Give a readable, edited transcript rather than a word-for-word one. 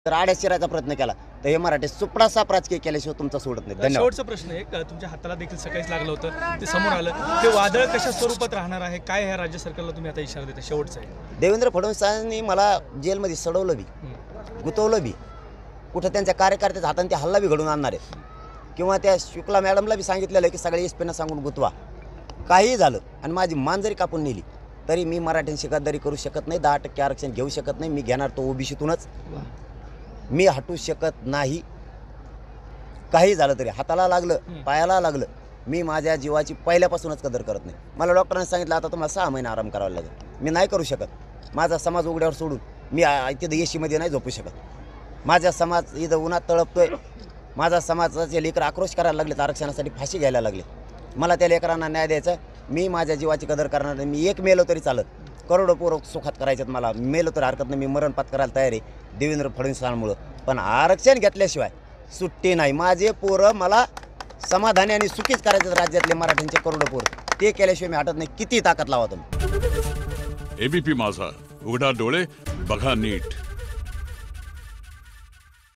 तर आड्यात शिरायचा प्रयत्न केला तर हे मराठी सुपडा साप राजकीय केल्याशिवाय तुमचा सोडत नाही. धन्यवाद. शेवटचा प्रश्न आहे तुमच्या हाताला देखील सकाळीच लागलं होतं, ते समोर आलं, ते वादळ कशा स्वरूपात राहणार आहे, काय ह्या राज्य सरकारला तुम्ही आता इशारा देता? शेवटचा आहे. देवेंद्र फडणवीसांनी मला जेलमध्ये सडवलं बी, गुतवलं बी, कुठं त्यांच्या कार्यकर्त्याच्या हाताने ते हल्ला बी घडून आणणार आहेत, किंवा त्या शुक्ला मॅडमला बी सांगितलेलं की सगळे एसपीनं सांगून गुतवा. काहीही झालं आणि माझी मान जरी कापून नेली तरी मी मराठ्यांशी गद्दारी करू शकत नाही. 10% आरक्षण घेऊ शकत नाही. मी घेणार तो ओबीसीतूनच. मी हटू शकत नाही. काही झालं तरी, हाताला लागलं, पायाला लागलं, मी माझ्या जीवाची पहिल्यापासूनच कदर करत नाही. मला डॉक्टरांनी सांगितलं आता तुम्हाला 6 महिने आराम करावा लागेल. मी नाही करू शकत. माझा समाज उघड्यावर सोडून मी तिथं एसीमध्ये नाही झोपू शकत. माझा समाज इथं उन्हात तळपतोय. माझा समाजाचे लेकर आक्रोश करायला लागले, आरक्षणासाठी फाशी घ्यायला लागले. मला त्या लेकरांना न्याय द्यायचा. मी माझ्या जीवाची कदर करणार नाही. मी एक मेलो तरी चालत, करोडो पोरं सुखात करायच्यात. मला मेलो तर हरकत नाही. मी मरण पत्करायला तयार आहे देवेंद्र फडणवीसांमुळं. पण आरक्षण घेतल्याशिवाय सुट्टी नाही. माझे पोरं मला समाधानी आणि सुखीच करायचे राज्यातले मराठ्यांचे करोडो पोरं. ते केल्याशिवाय मी हटत नाही. किती ताकद लावा तुम्ही. एबीपी माझा, उघडा डोळे बघा नीट.